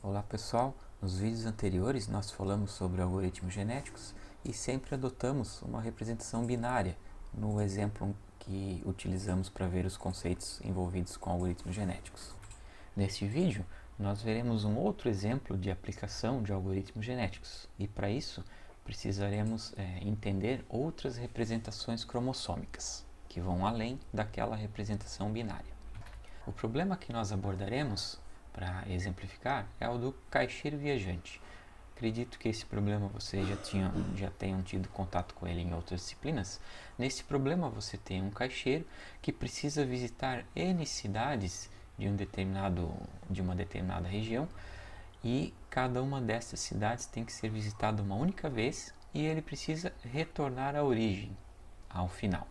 Olá pessoal, nos vídeos anteriores nós falamos sobre algoritmos genéticos e sempre adotamos uma representação binária no exemplo que utilizamos para ver os conceitos envolvidos com algoritmos genéticos. Neste vídeo nós veremos um outro exemplo de aplicação de algoritmos genéticos e para isso precisaremos entender outras representações cromossômicas que vão além daquela representação binária. O problema que nós abordaremos para exemplificar é o do caixeiro viajante. Acredito que esse problema vocês já tenham tido contato com ele em outras disciplinas. Nesse problema você tem um caixeiro que precisa visitar N cidades de uma determinada região e cada uma dessas cidades tem que ser visitada uma única vez e ele precisa retornar à origem, ao final.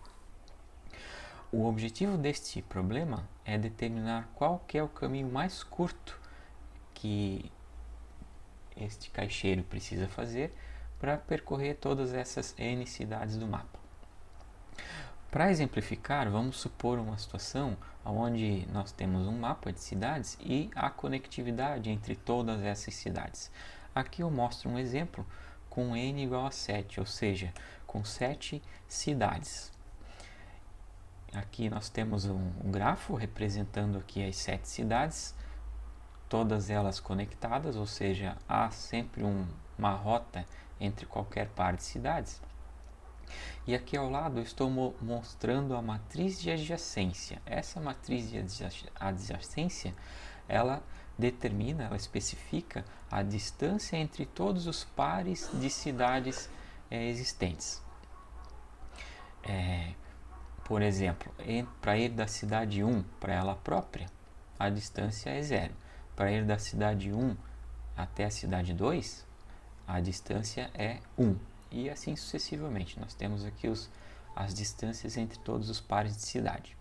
O objetivo deste problema é determinar qual que é o caminho mais curto que este caixeiro precisa fazer para percorrer todas essas N cidades do mapa. Para exemplificar, vamos supor uma situação onde nós temos um mapa de cidades e a conectividade entre todas essas cidades. Aqui eu mostro um exemplo com n igual a 7, ou seja, com 7 cidades. Aqui nós temos um grafo representando aqui as 7 cidades, todas elas conectadas, ou seja, há sempre uma rota entre qualquer par de cidades. E aqui ao lado eu estou mostrando a matriz de adjacência. Essa matriz de adjacência, ela especifica a distância entre todos os pares de cidades existentes. Por exemplo, para ir da cidade 1 para ela própria, a distância é 0. Para ir da cidade 1 até a cidade 2, a distância é 1. E assim sucessivamente. Nós temos aqui as distâncias entre todos os pares de cidade.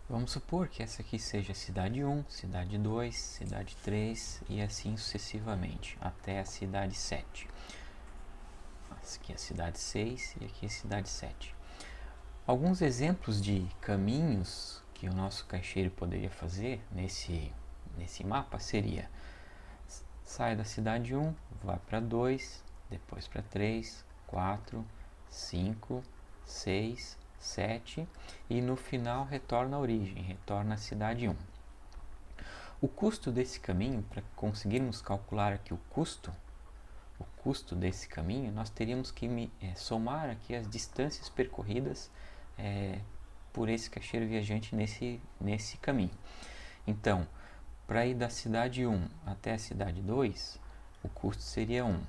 Vamos supor que essa aqui seja a cidade 1, cidade 2, cidade 3 e assim sucessivamente, até a cidade 7. Aqui é a cidade 6 e aqui é a cidade 7. Alguns exemplos de caminhos que o nosso caixeiro poderia fazer nesse mapa seria: sai da cidade 1, vai para 2, depois para 3, 4, 5, 6, 7 e no final retorna à origem, retorna à cidade 1. O custo desse caminho, para conseguirmos calcular aqui o custo desse caminho, nós teríamos que somar aqui as distâncias percorridas por esse caixeiro viajante nesse caminho. Então, para ir da cidade 1 até a cidade 2, o custo seria 1.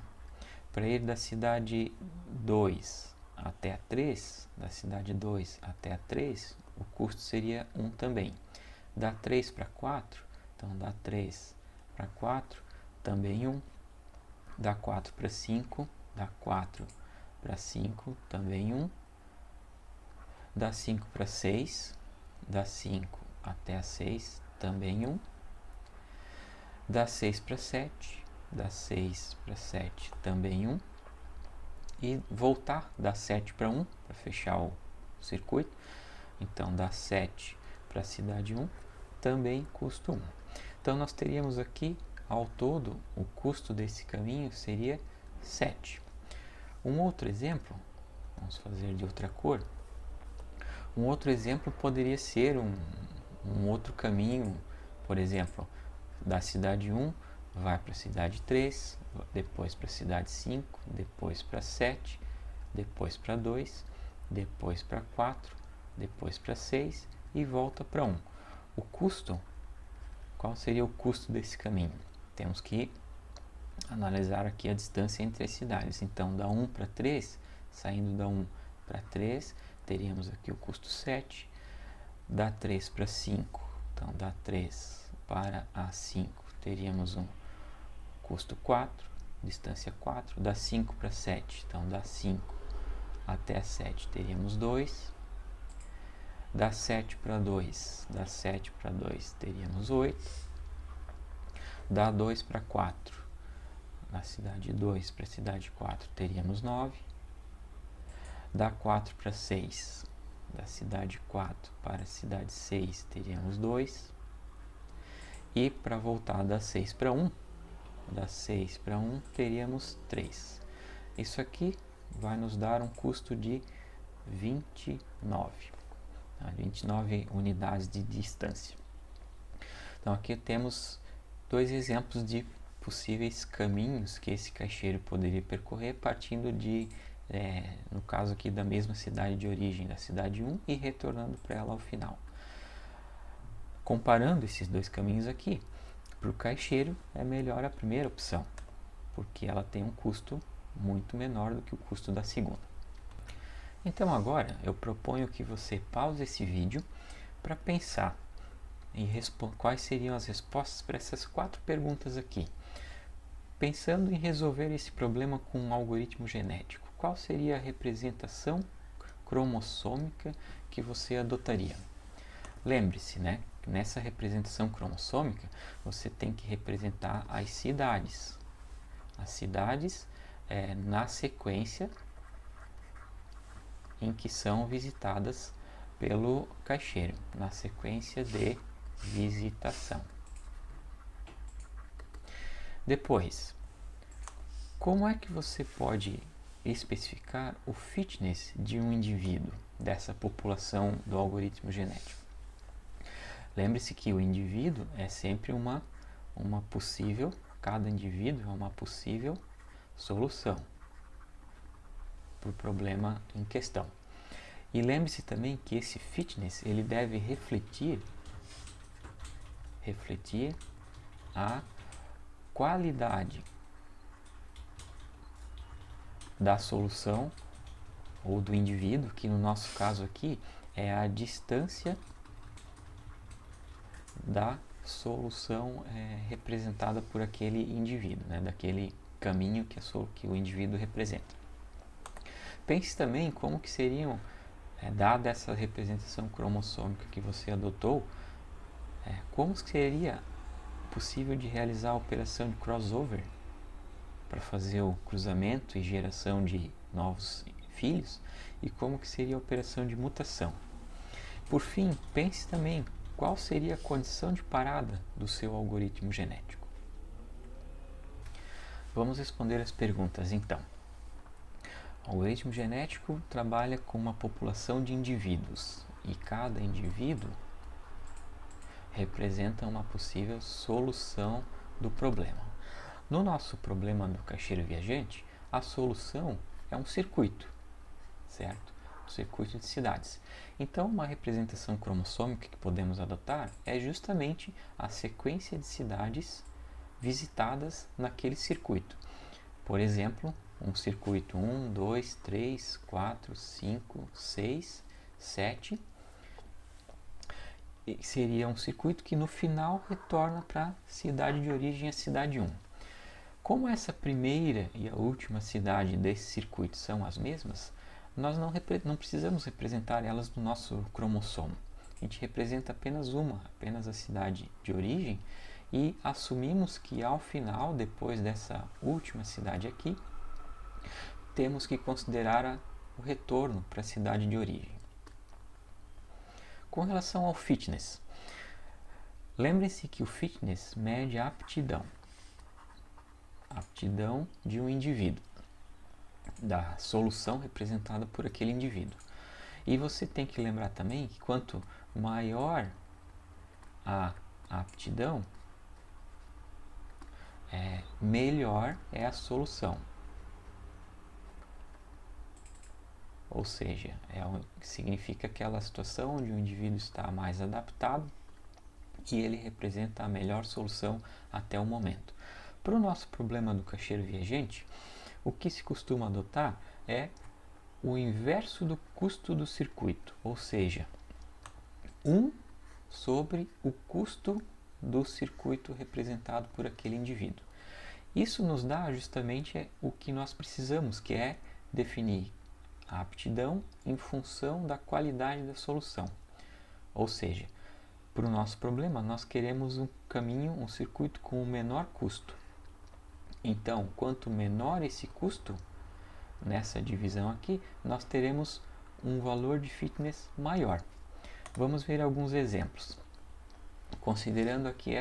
Para ir da cidade 2 até a 3, da cidade 2 até a 3, o custo seria 1 também. Da 3 para 4, então da 3 para 4, também 1. Da 4 para 5, da 4 para 5, também 1. Da 5 para 6, da 5 até a 6, também 1. Da 6 para 7, da 6 para 7, também 1. E voltar da 7 para 1, para fechar o circuito. Então, da 7 para a cidade 1, também custo 1. Então, nós teríamos aqui, ao todo, o custo desse caminho seria 7. Um outro exemplo, vamos fazer de outra cor. Um outro exemplo poderia ser um outro caminho, por exemplo, da cidade 1 vai para a cidade 3, depois para a cidade 5, depois para 7, depois para 2, depois para 4, depois para 6 e volta para 1. O custo, qual seria o custo desse caminho? Temos que analisar aqui a distância entre as cidades. Então, da 1 para 3, saindo da 1 para 3, teríamos aqui o custo 7. Da 3 para 5, então da 3 para a 5, teríamos um custo 4, distância 4. Da 5 para 7, então da 5 até a 7, teríamos 2. Da 7 para 2, da 7 para 2, teríamos 8. Da 2 para 4, da cidade 2 para a cidade 4, teríamos 9. Da 4 para 6, da cidade 4 para a cidade 6, teríamos 2. E para voltar das 6 para 1, teríamos 3. Isso aqui vai nos dar um custo de 29. 29 unidades de distância. Então aqui temos dois exemplos de possíveis caminhos que esse caixeiro poderia percorrer partindo de, no caso aqui, da mesma cidade de origem, da cidade 1, e retornando para ela ao final. Comparando esses dois caminhos aqui, para o caixeiro é melhor a primeira opção, porque ela tem um custo muito menor do que o custo da segunda. Então agora eu proponho que você pause esse vídeo para pensar em quais seriam as respostas para essas 4 perguntas aqui. Pensando em resolver esse problema com um algoritmo genético, qual seria a representação cromossômica que você adotaria? Lembre-se, né? Nessa representação cromossômica, você tem que representar as cidades. As cidades na sequência em que são visitadas pelo caixeiro, na sequência de visitação. Depois, como é que você pode especificar o fitness de um indivíduo, dessa população do algoritmo genético? Lembre-se que o indivíduo é sempre uma possível, cada indivíduo é uma possível solução para o problema em questão. E lembre-se também que esse fitness ele deve refletir a qualidade da solução ou do indivíduo, que no nosso caso aqui é a distância da solução representada por aquele indivíduo, né, daquele caminho que o indivíduo representa. Pense também como que seriam, dada essa representação cromossômica que você adotou, como seria possível de realizar a operação de crossover para fazer o cruzamento e geração de novos filhos, e como que seria a operação de mutação. Por fim, pense também qual seria a condição de parada do seu algoritmo genético. Vamos responder as perguntas então. O algoritmo genético trabalha com uma população de indivíduos e cada indivíduo representa uma possível solução do problema. No nosso problema do caixeiro viajante, a solução é um circuito, certo? Um circuito de cidades. Então, uma representação cromossômica que podemos adotar é justamente a sequência de cidades visitadas naquele circuito. Por exemplo, um circuito 1, 2, 3, 4, 5, 6, 7. E seria um circuito que no final retorna para a cidade de origem, a cidade 1. Como essa primeira e a última cidade desse circuito são as mesmas, nós não precisamos representar elas no nosso cromossomo. A gente representa apenas a cidade de origem, e assumimos que ao final, depois dessa última cidade aqui, temos que considerar o retorno para a cidade de origem. Com relação ao fitness, lembre-se que o fitness mede a aptidão de um indivíduo, da solução representada por aquele indivíduo. E você tem que lembrar também que quanto maior a aptidão, melhor é a solução. Ou seja, significa aquela situação onde o indivíduo está mais adaptado e ele representa a melhor solução até o momento. Para o nosso problema do caixeiro viajante, o que se costuma adotar é o inverso do custo do circuito, ou seja, 1 sobre o custo do circuito representado por aquele indivíduo. Isso nos dá justamente o que nós precisamos, que é definir a aptidão em função da qualidade da solução. Ou seja, para o nosso problema, nós queremos um caminho, um circuito com o menor custo. Então, quanto menor esse custo, nessa divisão aqui, nós teremos um valor de fitness maior. Vamos ver alguns exemplos. considerando aqui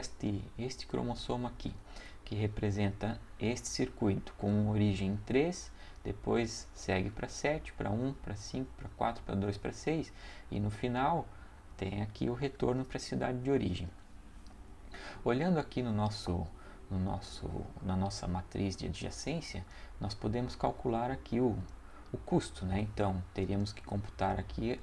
este cromossomo aqui, que representa este circuito com origem em 3, depois segue para 7, para 1, para 5, para 4, para 2, para 6, e no final tem aqui o retorno para a cidade de origem. Olhando aqui na nossa matriz de adjacência, nós podemos calcular aqui o custo, né? Então, teríamos que computar aqui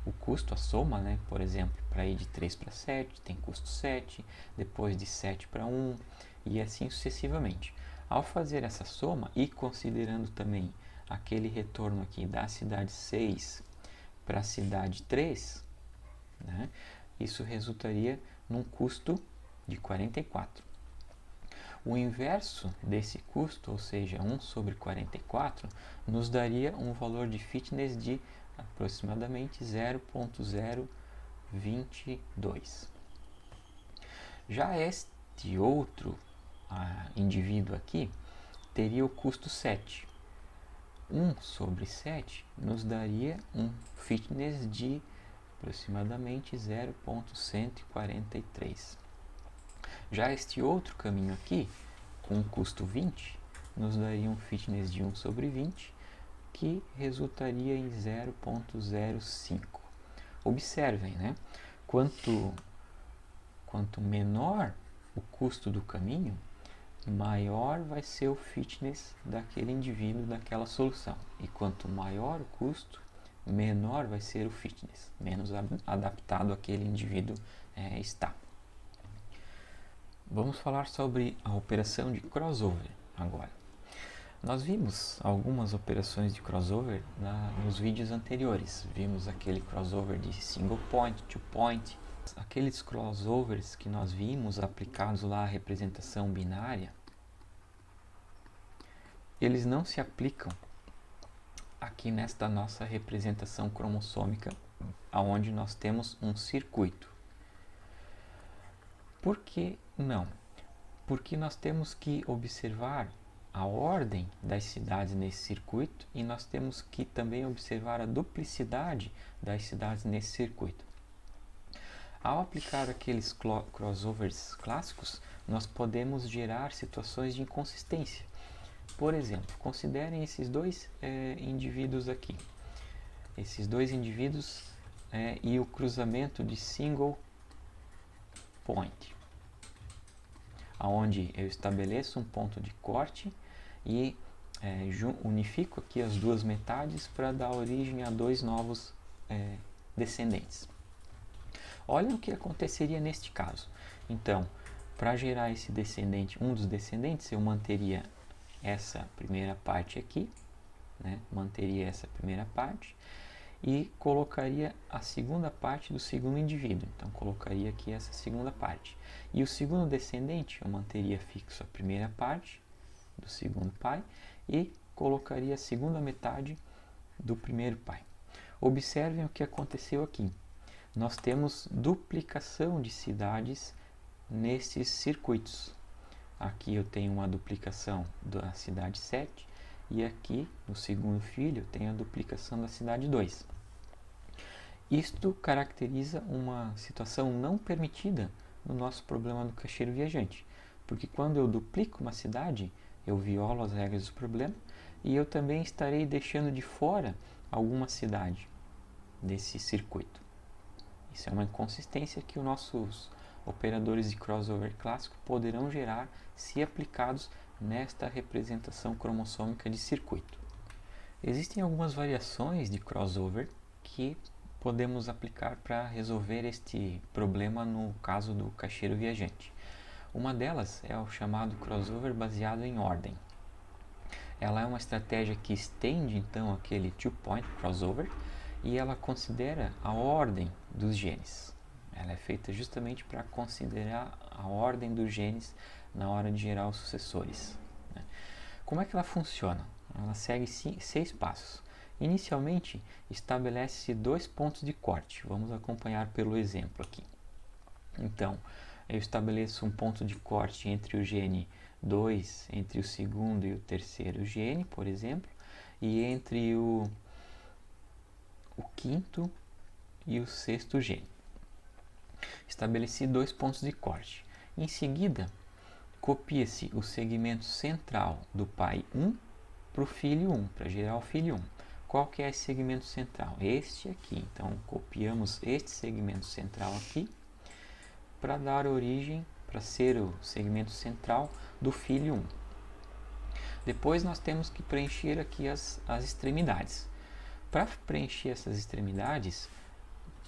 o custo, a soma, né? Por exemplo, para ir de 3 para 7, tem custo 7, depois de 7 para 1, e assim sucessivamente. Ao fazer essa soma e considerando também aquele retorno aqui da cidade 6 para a cidade 3, né? Isso resultaria num custo de 44. O inverso desse custo, ou seja, 1 sobre 44, nos daria um valor de fitness de aproximadamente 0,022. Já este outro indivíduo aqui teria o custo 7. 1 sobre 7 nos daria um fitness de aproximadamente 0,143. Já este outro caminho aqui, com custo 20, nos daria um fitness de 1 sobre 20, que resultaria em 0,05. Observem, né? Quanto menor o custo do caminho, maior vai ser o fitness daquele indivíduo, daquela solução. E quanto maior o custo, menor vai ser o fitness, menos adaptado aquele indivíduo está. Vamos falar sobre a operação de crossover agora. Nós vimos algumas operações de crossover nos vídeos anteriores. Vimos aquele crossover de single point, two point. Aqueles crossovers que nós vimos aplicados lá à representação binária, eles não se aplicam aqui nesta nossa representação cromossômica, onde nós temos um circuito. Por que não? Porque nós temos que observar a ordem das cidades nesse circuito e nós temos que também observar a duplicidade das cidades nesse circuito. Ao aplicar aqueles crossovers clássicos, nós podemos gerar situações de inconsistência. Por exemplo, considerem esses dois indivíduos aqui. Esses dois indivíduos e o cruzamento de single point, onde eu estabeleço um ponto de corte e unifico aqui as duas metades para dar origem a dois novos descendentes. Olha o que aconteceria neste caso. Então, para gerar esse descendente, um dos descendentes, eu manteria essa primeira parte aqui, né? Manteria essa primeira parte e colocaria a segunda parte do segundo indivíduo. Então, colocaria aqui essa segunda parte. E o segundo descendente, eu manteria fixo a primeira parte do segundo pai e colocaria a segunda metade do primeiro pai. Observem o que aconteceu aqui. Nós temos duplicação de cidades nesses circuitos. Aqui eu tenho uma duplicação da cidade 7 e aqui no segundo filho tenho a duplicação da cidade 2. Isto caracteriza uma situação não permitida no nosso problema do caixeiro viajante, porque quando eu duplico uma cidade, eu violo as regras do problema e eu também estarei deixando de fora alguma cidade desse circuito. Isso é uma inconsistência que os nossos operadores de crossover clássico poderão gerar se aplicados nesta representação cromossômica de circuito. Existem algumas variações de crossover que podemos aplicar para resolver este problema no caso do caixeiro viajante. Uma delas é o chamado crossover baseado em ordem. Ela é uma estratégia que estende então aquele two-point crossover e ela considera a ordem dos genes. Ela é feita justamente para considerar a ordem dos genes na hora de gerar os sucessores. Como é que ela funciona? Ela segue 6 passos. Inicialmente, estabelece-se 2 pontos de corte. Vamos acompanhar pelo exemplo aqui. Então, eu estabeleço um ponto de corte entre o gene 2, entre o segundo e o terceiro gene, por exemplo, e entre o quinto e o sexto gene. Estabeleci 2 pontos de corte. Em seguida, copia-se o segmento central do pai 1 para o filho 1, para gerar o filho 1. Qual que é esse segmento central? Este aqui. Então, copiamos este segmento central aqui para dar origem, para ser o segmento central do filho 1. Depois nós temos que preencher aqui as extremidades. Para preencher essas extremidades,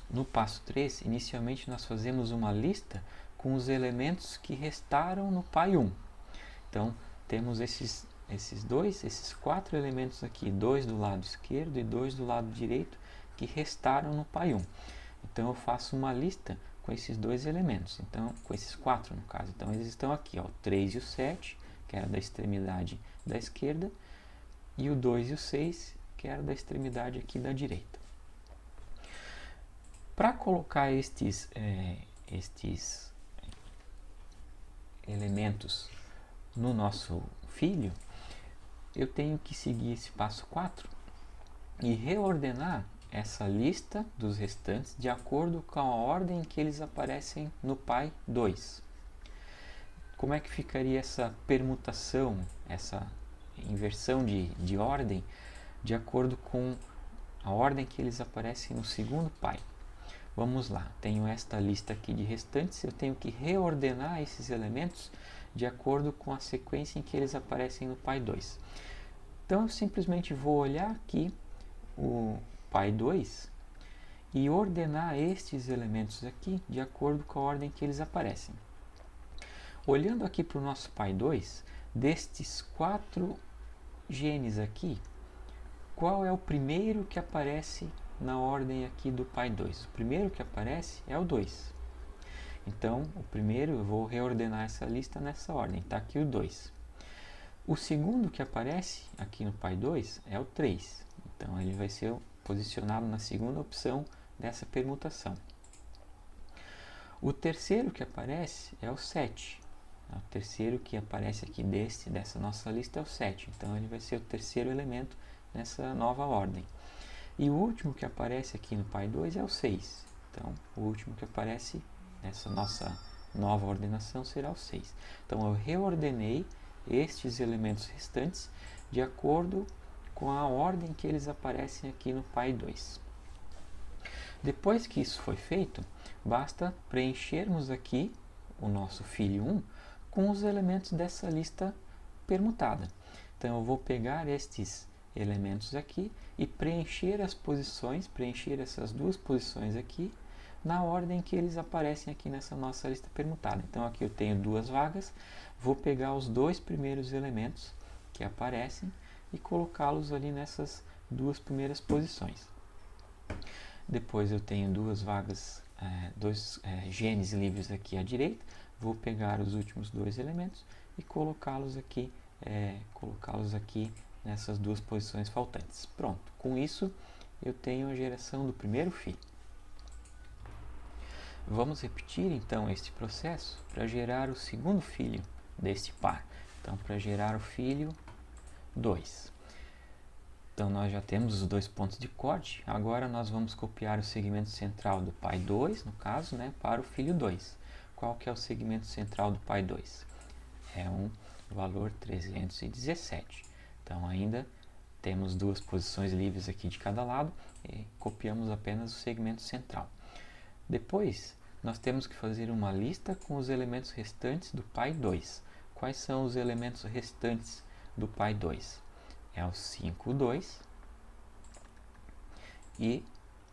no passo 3, inicialmente nós fazemos uma lista com os elementos que restaram no pai 1. Então, temos esses 4 elementos aqui, 2 do lado esquerdo e 2 do lado direito, que restaram no pai 1. Então, eu faço uma lista com esses 2 elementos, então, com esses 4 no caso. Então, eles estão aqui, ó, o 3 e o 7, que era da extremidade da esquerda, e o 2 e o 6, que era da extremidade aqui da direita. Para colocar estes elementos no nosso filho, eu tenho que seguir esse passo 4 e reordenar essa lista dos restantes de acordo com a ordem em que eles aparecem no pai 2. Como é que ficaria essa permutação, essa inversão de ordem, de acordo com a ordem que eles aparecem no segundo pai? Vamos lá, tenho esta lista aqui de restantes, eu tenho que reordenar esses elementos de acordo com a sequência em que eles aparecem no pai 2. Então, eu simplesmente vou olhar aqui o pai 2 e ordenar estes elementos aqui de acordo com a ordem que eles aparecem. Olhando aqui para o nosso pai 2, destes 4 genes aqui, qual é o primeiro que aparece na ordem aqui do pai 2? O primeiro que aparece é o 2. Então, o primeiro, eu vou reordenar essa lista nessa ordem. Está aqui o 2. O segundo que aparece aqui no pai 2 é o 3. Então, ele vai ser posicionado na segunda opção dessa permutação. O terceiro que aparece é o 7. O terceiro que aparece aqui dessa nossa lista é o 7. Então, ele vai ser o terceiro elemento nessa nova ordem. E o último que aparece aqui no pai 2 é o 6. Então, o último que aparece nessa nossa nova ordenação será o 6. Então, eu reordenei estes elementos restantes de acordo com a ordem que eles aparecem aqui no pai 2. Depois que isso foi feito, basta preenchermos aqui o nosso filho 1 com os elementos dessa lista permutada. Então, eu vou pegar estes elementos aqui e preencher as posições, preencher essas 2 posições aqui na ordem que eles aparecem aqui nessa nossa lista permutada. Então, aqui eu tenho 2 vagas, vou pegar os 2 primeiros elementos que aparecem e colocá-los ali nessas 2 primeiras posições. Depois eu tenho 2 vagas, 2 genes livres aqui à direita, vou pegar os últimos 2 elementos e colocá-los aqui nessas 2 posições faltantes. Pronto, com isso eu tenho a geração do primeiro filho. Vamos repetir então este processo para gerar o segundo filho deste par. Então, para gerar o filho 2. Então, nós já temos os 2 pontos de corte. Agora, nós vamos copiar o segmento central do pai 2, no caso, para o filho 2. Qual que é o segmento central do pai 2? É um valor 317. Então, ainda temos 2 posições livres aqui de cada lado e copiamos apenas o segmento central. Depois, nós temos que fazer uma lista com os elementos restantes do pai 2. Quais são os elementos restantes do pai 2? É o 5, 2 e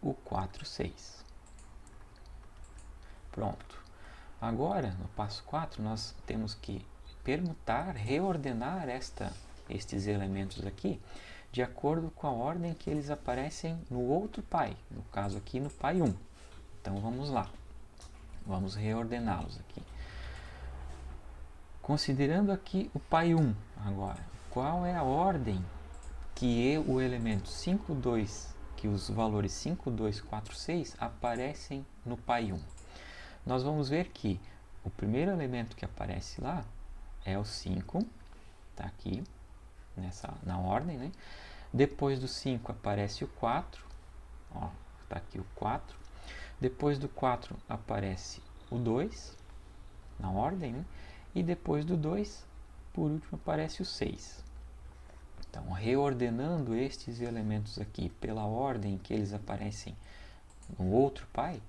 o 4, 6. Pronto. Agora, no passo 4, nós temos que permutar, reordenar estes elementos aqui de acordo com a ordem que eles aparecem no outro pai, no caso aqui no pai 1. Então, vamos lá. Vamos reordená-los aqui. Considerando aqui o pai 1 agora, qual é a ordem que o elemento 5, 2, que os valores 5, 2, 4, 6 aparecem no pai 1? Nós vamos ver que o primeiro elemento que aparece lá é o 5, está aqui na ordem, né? Depois do 5 aparece o 4, está aqui o 4. Depois do 4 aparece o 2, na ordem, né? E depois do 2, por último, aparece o 6. Então, reordenando estes elementos aqui pela ordem que eles aparecem no outro pai,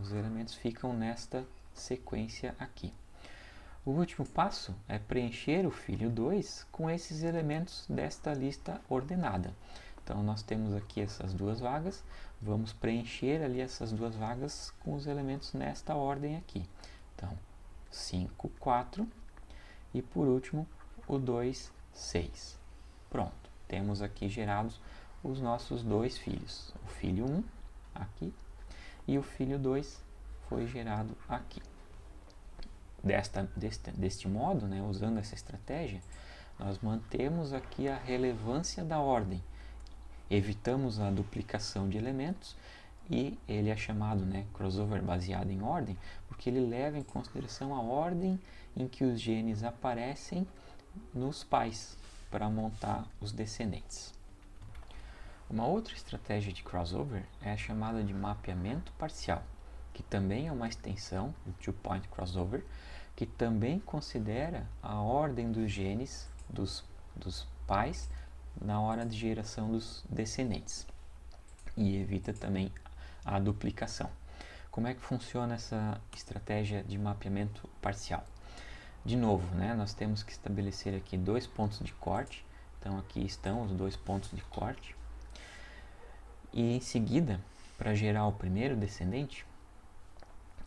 os elementos ficam nesta sequência aqui. O último passo é preencher o filho 2 com esses elementos desta lista ordenada. Então, nós temos aqui essas duas vagas, vamos preencher ali essas duas vagas com os elementos nesta ordem aqui. Então, 5, 4 e por último o 2, 6. Pronto, temos aqui gerados os nossos dois filhos. O filho 1 aqui e o filho 2 foi gerado aqui. Deste modo, né, usando essa estratégia, nós mantemos aqui a relevância da ordem, evitamos a duplicação de elementos e ele é chamado, né, crossover baseado em ordem, porque ele leva em consideração a ordem em que os genes aparecem nos pais para montar os descendentes. Uma outra estratégia de crossover é a chamada de mapeamento parcial, que também é uma extensão do two-point crossover, que também considera a ordem dos genes dos pais na hora de geração dos descendentes e evita também a duplicação. Como é que funciona essa estratégia de mapeamento parcial? De novo, né, nós temos que estabelecer aqui dois pontos de corte. Então aqui estão os dois pontos de corte. E em seguida, para gerar o primeiro descendente,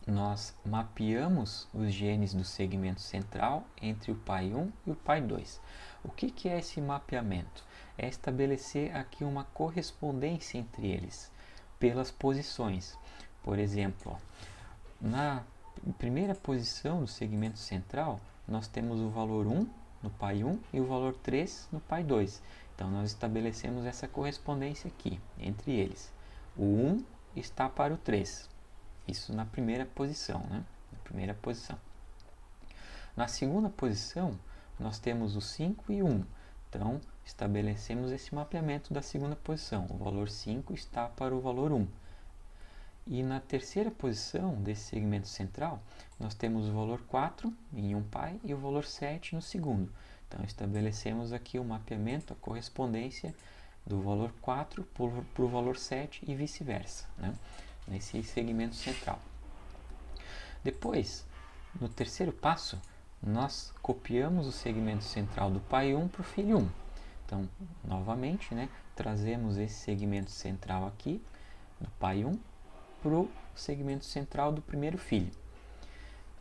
nós mapeamos os genes do segmento central entre o pai 1 e o pai 2. O que é esse mapeamento? É estabelecer aqui uma correspondência entre eles, pelas posições. Por exemplo, na primeira posição do segmento central, nós temos o valor 1 no pai 1 e o valor 3 no pai 2. Então, nós estabelecemos essa correspondência aqui, entre eles. O 1 está para o 3. Isso na primeira posição, né? Na primeira posição. Na segunda posição, nós temos o 5 e o 1. Então, estabelecemos esse mapeamento da segunda posição. O valor 5 está para o valor 1. E na terceira posição desse segmento central, nós temos o valor 4 em um pai e o valor 7 no segundo. Então, estabelecemos aqui o mapeamento, a correspondência do valor 4 para o valor 7 e vice-versa, né? Nesse segmento central. Depois, no terceiro passo, nós copiamos o segmento central do pai 1 para o filho 1. Então, novamente, né, trazemos esse segmento central aqui, do pai 1, para o segmento central do primeiro filho.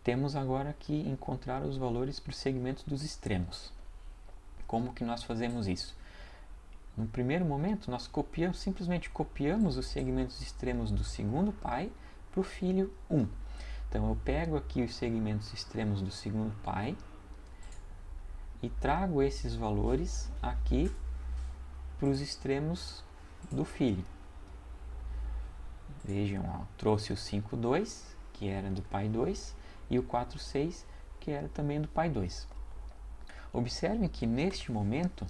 Temos agora que encontrar os valores para os segmentos dos extremos. Como que nós fazemos isso? No primeiro momento, nós simplesmente copiamos os segmentos extremos do segundo pai para o filho 1. Então, eu pego aqui os segmentos extremos do segundo pai e trago esses valores aqui para os extremos do filho. Vejam, ó, trouxe o 5,2, que era do pai 2, e o 4,6, que era também do pai 2. Observem que neste momento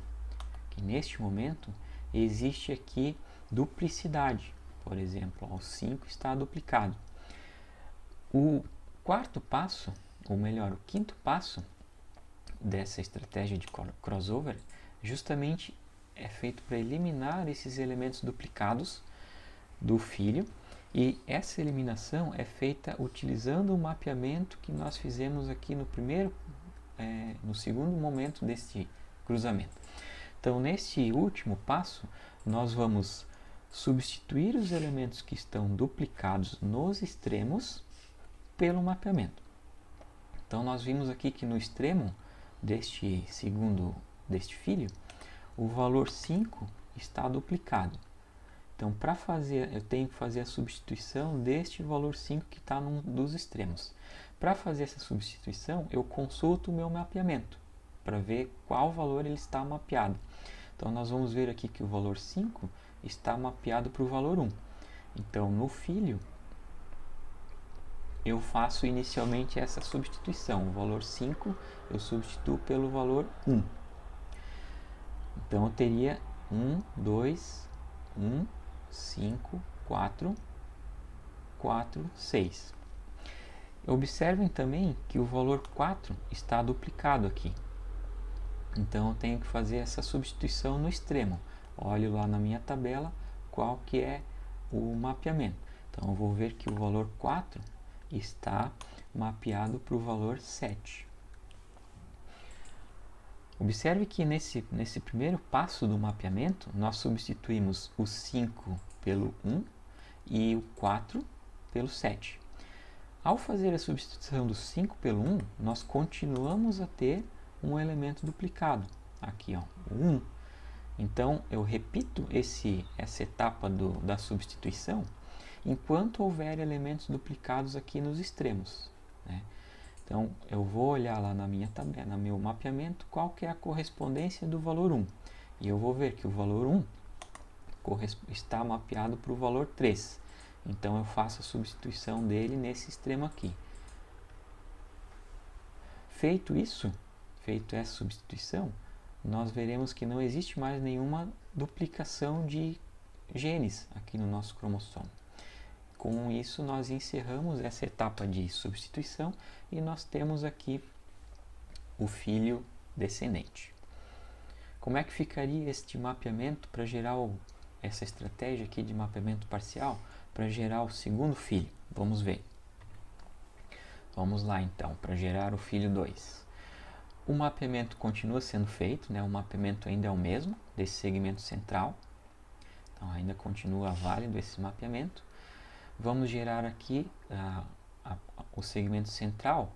existe aqui duplicidade. Por exemplo, o 5 está duplicado. O quarto passo, ou melhor, o quinto passo dessa estratégia de crossover, justamente é feito para eliminar esses elementos duplicados do filho, e essa eliminação é feita utilizando o mapeamento que nós fizemos aqui no segundo momento deste cruzamento. Então, neste último passo, nós vamos substituir os elementos que estão duplicados nos extremos pelo mapeamento. Então, nós vimos aqui que no extremo deste filho, o valor 5 está duplicado. Então, para fazer, eu tenho que fazer a substituição deste valor 5 que está num dos extremos. Para fazer essa substituição, eu consulto o meu mapeamento para ver qual valor ele está mapeado. Então, nós vamos ver aqui que o valor 5 está mapeado para o valor 1. Então, no filho, eu faço inicialmente essa substituição. O valor 5 eu substituo pelo valor 1. Então, eu teria 1, 2, 1, 5, 4, 4, 6. Observem também que o valor 4 está duplicado aqui. Então eu tenho que fazer essa substituição no extremo. Olho lá na minha tabela qual que é o mapeamento. Então eu vou ver que o valor 4 está mapeado para o valor 7. Observe que nesse primeiro passo do mapeamento, nós substituímos o 5 pelo 1 e o 4 pelo 7. Ao fazer a substituição do 5 pelo 1, nós continuamos a ter um elemento duplicado. Aqui, ó, o 1. Então, eu repito essa etapa da substituição enquanto houver elementos duplicados aqui nos extremos, né? Então, eu vou olhar lá na minha tabela, no meu mapeamento, qual que é a correspondência do valor 1. E eu vou ver que o valor 1 está mapeado para o valor 3. Então, eu faço a substituição dele nesse extremo aqui. Feito isso, feito essa substituição, nós veremos que não existe mais nenhuma duplicação de genes aqui no nosso cromossomo. Com isso, nós encerramos essa etapa de substituição e nós temos aqui o filho descendente. Como é que ficaria este mapeamento para gerar essa estratégia aqui de mapeamento parcial para gerar o segundo filho? Vamos ver. Vamos lá então, para gerar o filho 2. O mapeamento continua sendo feito, né? O mapeamento ainda é o mesmo desse segmento central. Então ainda continua válido esse mapeamento. Vamos gerar aqui o segmento central,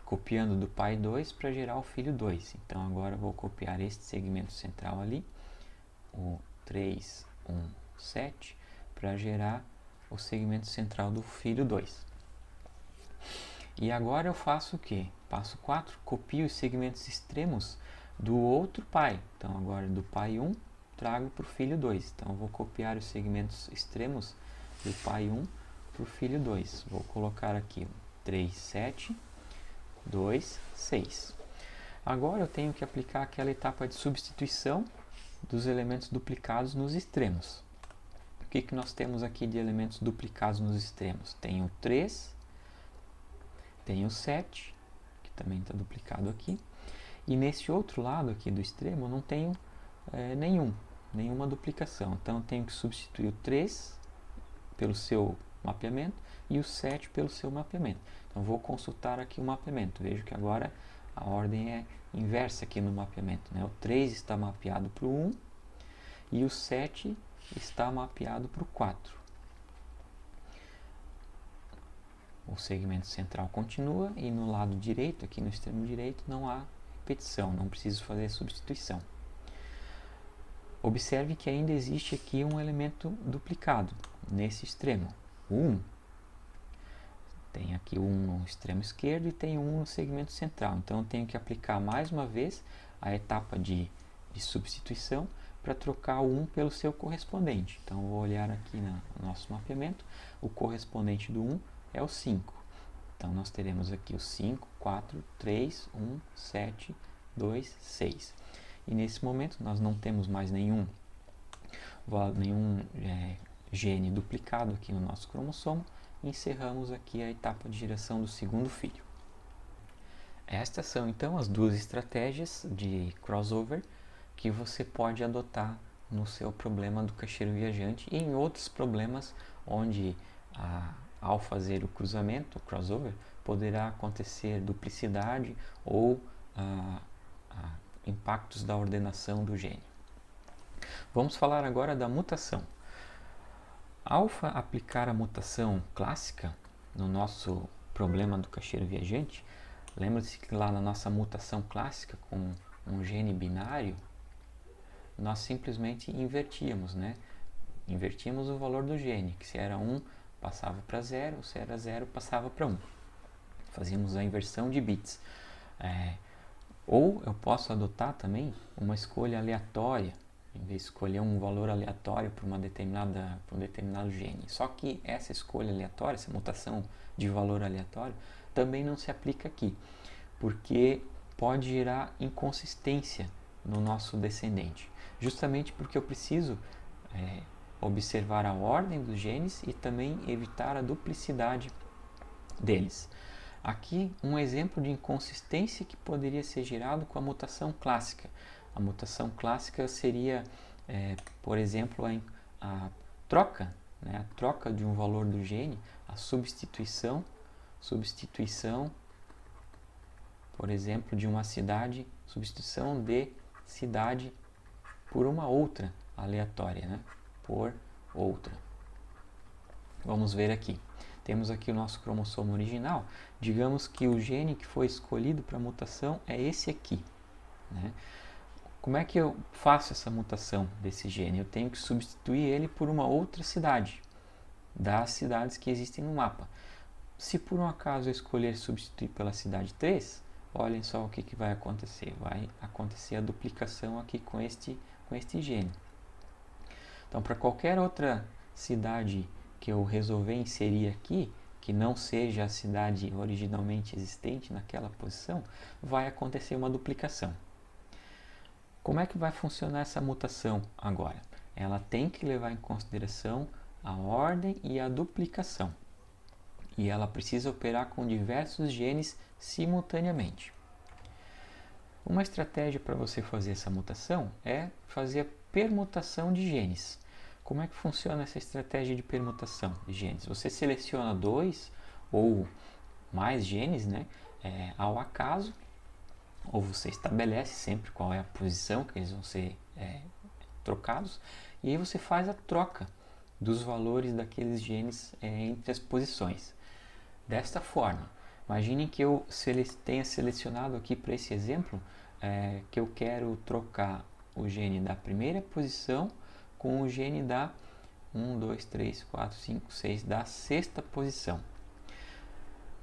copiando do pai 2 para gerar o filho 2. Então agora eu vou copiar este segmento central ali, o 3, 1, 7, para gerar o segmento central do filho 2. E agora eu faço o que? Passo 4, copio os segmentos extremos do outro pai. Então agora do pai 1, trago para o filho 2. Então eu vou copiar os segmentos extremos do pai 1 para o filho 2. Vou colocar aqui 3, 7, 2, 6. Agora eu tenho que aplicar aquela etapa de substituição dos elementos duplicados nos extremos. O que nós temos aqui de elementos duplicados nos extremos? Tem o 3, tem o 7, que também está duplicado aqui. E nesse outro lado aqui do extremo eu não tenho nenhuma duplicação. Então eu tenho que substituir o 3 pelo seu mapeamento e o 7 pelo seu mapeamento. Então vou consultar aqui o mapeamento. Vejo que agora a ordem é inversa aqui no mapeamento, né? O 3 está mapeado para o 1 e o 7 está mapeado para o 4. O segmento central continua e no lado direito, aqui no extremo direito, não há repetição, não preciso fazer substituição. Observe que ainda existe aqui um elemento duplicado nesse extremo, o 1. Tem aqui o 1 no extremo esquerdo e tem o 1 no segmento central. Então eu tenho que aplicar mais uma vez a etapa de substituição para trocar o 1 pelo seu correspondente. Então eu vou olhar aqui no nosso mapeamento, o correspondente do 1 é o 5. Então nós teremos aqui o 5, 4, 3, 1, 7, 2, 6. E nesse momento nós não temos mais nenhum gene duplicado aqui no nosso cromossomo. Encerramos aqui a etapa de geração do segundo filho. Estas são então as duas estratégias de crossover que você pode adotar no seu problema do caixeiro viajante e em outros problemas onde ao fazer o cruzamento, o crossover, poderá acontecer duplicidade ou impactos da ordenação do gene. Vamos falar agora da mutação. Ao aplicar a mutação clássica no nosso problema do caixeiro viajante, lembra-se que lá na nossa mutação clássica com um gene binário, nós simplesmente invertíamos, né? Invertíamos o valor do gene, que se era 1 passava para 0, se era 0 passava para 1. Fazíamos a inversão de bits. Ou eu posso adotar também uma escolha aleatória, em vez de escolher um valor aleatório para um determinado gene. Só que essa escolha aleatória, essa mutação de valor aleatório, também não se aplica aqui, porque pode gerar inconsistência no nosso descendente. Justamente porque eu preciso observar a ordem dos genes e também evitar a duplicidade deles. Aqui um exemplo de inconsistência que poderia ser gerado com a mutação clássica. A mutação clássica seria, por exemplo, a troca, né, a troca de um valor do gene, a substituição, por exemplo, de uma cidade, substituição de cidade por uma outra aleatória, né, por outra. Vamos ver aqui. Temos aqui o nosso cromossomo original. Digamos que o gene que foi escolhido para a mutação é esse aqui, né? Como é que eu faço essa mutação desse gene? Eu tenho que substituir ele por uma outra cidade, das cidades que existem no mapa. Se por um acaso eu escolher substituir pela cidade 3, olhem só o que vai acontecer. Vai acontecer a duplicação aqui com este gene. Então, para qualquer outra cidade que eu resolver inserir aqui, que não seja a cidade originalmente existente naquela posição, vai acontecer uma duplicação. Como é que vai funcionar essa mutação agora? Ela tem que levar em consideração a ordem e a duplicação. E ela precisa operar com diversos genes simultaneamente. Uma estratégia para você fazer essa mutação é fazer a permutação de genes. Como é que funciona essa estratégia de permutação de genes? Você seleciona 2 ou mais genes, né, ao acaso, ou você estabelece sempre qual é a posição que eles vão ser trocados, e aí você faz a troca dos valores daqueles genes entre as posições. Desta forma, imagine que eu tenha selecionado aqui para esse exemplo que eu quero trocar o gene da primeira posição com o gene da 1, 2, 3, 4, 5, 6 da sexta posição.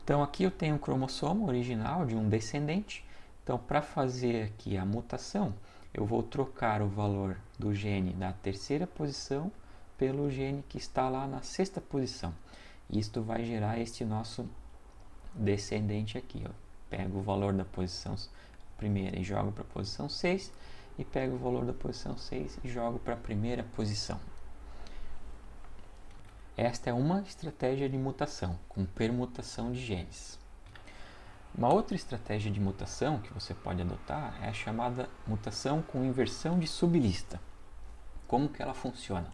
Então aqui eu tenho um cromossomo original de um descendente. Então, para fazer aqui a mutação, eu vou trocar o valor do gene da terceira posição pelo gene que está lá na sexta posição. Isto vai gerar este nosso descendente aqui. Eu pego o valor da posição primeira e jogo para a posição 6, e pego o valor da posição 6 e jogo para a primeira posição. Esta é uma estratégia de mutação, com permutação de genes. Uma outra estratégia de mutação que você pode adotar é a chamada mutação com inversão de sublista. Como que ela funciona?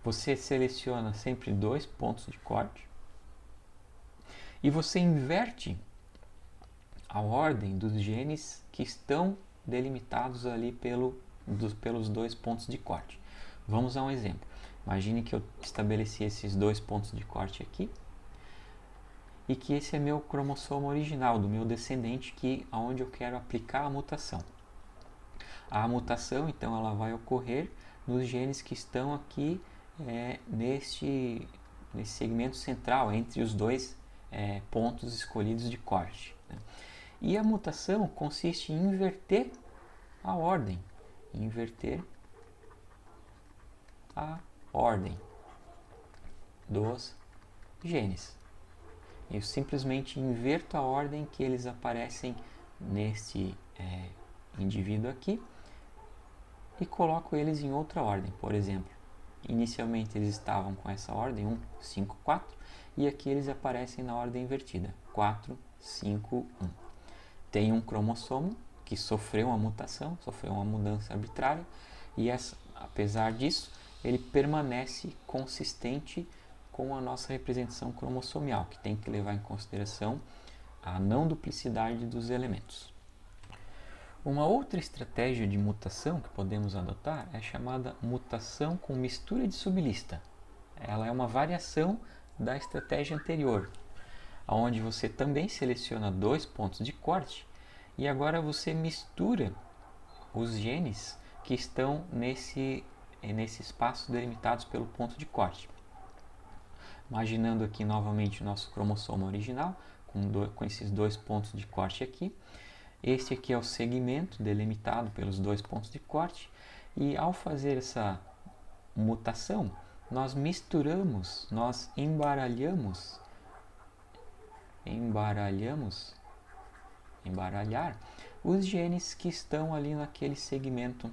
Você seleciona sempre 2 pontos de corte e você inverte a ordem dos genes que estão delimitados ali pelos 2 pontos de corte. Vamos a um exemplo. Imagine que eu estabeleci esses 2 pontos de corte aqui e que esse é meu cromossomo original, do meu descendente, onde eu quero aplicar a mutação. A mutação, então, ela vai ocorrer nos genes que estão aqui nesse segmento central, entre os 2 pontos escolhidos de corte, né? E a mutação consiste em inverter a ordem, dos genes. Eu simplesmente inverto a ordem que eles aparecem nesse indivíduo aqui e coloco eles em outra ordem. Por exemplo, inicialmente eles estavam com essa ordem 1, 5, 4, e aqui eles aparecem na ordem invertida, 4, 5, 1. Tem um cromossomo que sofreu uma mutação, sofreu uma mudança arbitrária, e apesar disso, ele permanece consistente com a nossa representação cromossomial, que tem que levar em consideração a não duplicidade dos elementos. Uma outra estratégia de mutação que podemos adotar é chamada mutação com mistura de sublista. Ela é uma variação da estratégia anterior, onde você também seleciona 2 pontos de corte e agora você mistura os genes que estão nesse espaço delimitados pelo ponto de corte. Imaginando aqui novamente o nosso cromossomo original, com esses 2 pontos de corte aqui. Este aqui é o segmento delimitado pelos 2 pontos de corte, e ao fazer essa mutação, nós misturamos, nós embaralhar os genes que estão ali naquele segmento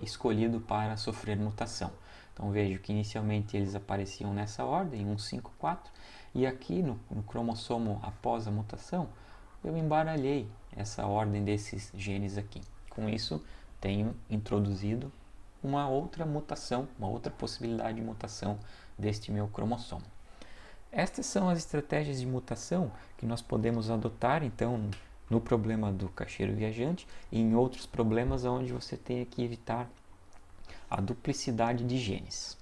escolhido para sofrer mutação. Então vejo que inicialmente eles apareciam nessa ordem, 1, 5, 4, e aqui no cromossomo após a mutação, eu embaralhei essa ordem desses genes aqui. Com isso, tenho introduzido uma outra mutação, uma outra possibilidade de mutação deste meu cromossomo. Estas são as estratégias de mutação que nós podemos adotar, então, no problema do caixeiro viajante e em outros problemas onde você tenha que evitar a duplicidade de genes.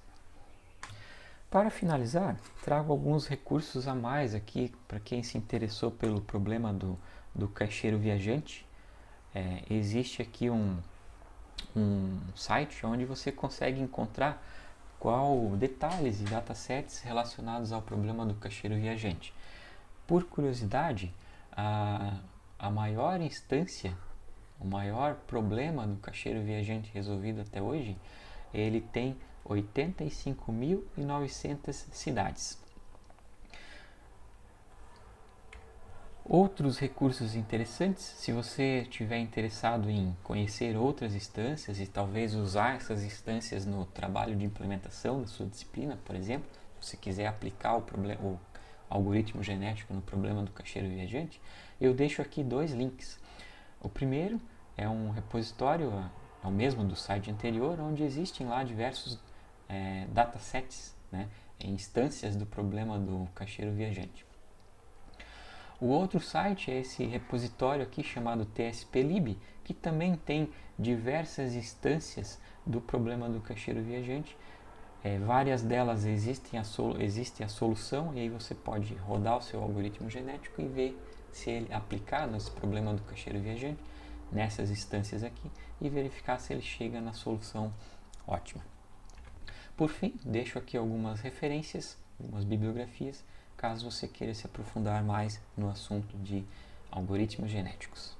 Para finalizar, trago alguns recursos a mais aqui para quem se interessou pelo problema do caixeiro viajante. Existe aqui um site onde você consegue encontrar detalhes e datasets relacionados ao problema do caixeiro viajante. Por curiosidade, a maior instância, o maior problema do caixeiro viajante resolvido até hoje, ele tem 85.900 cidades. Outros recursos interessantes, se você estiver interessado em conhecer outras instâncias e talvez usar essas instâncias no trabalho de implementação da sua disciplina, por exemplo, se quiser aplicar o algoritmo genético no problema do caixeiro viajante, eu deixo aqui 2 links. O primeiro é um repositório, é o mesmo do site anterior, onde existem lá diversos datasets, né, instâncias do problema do caixeiro viajante. O outro site é esse repositório aqui chamado TSPlib, que também tem diversas instâncias do problema do caixeiro viajante. Várias delas existe a solução, e aí você pode rodar o seu algoritmo genético e ver se ele aplicar nesse problema do caixeiro viajante nessas instâncias aqui e verificar se ele chega na solução ótima. Por fim, deixo aqui algumas referências, algumas bibliografias, caso você queira se aprofundar mais no assunto de algoritmos genéticos.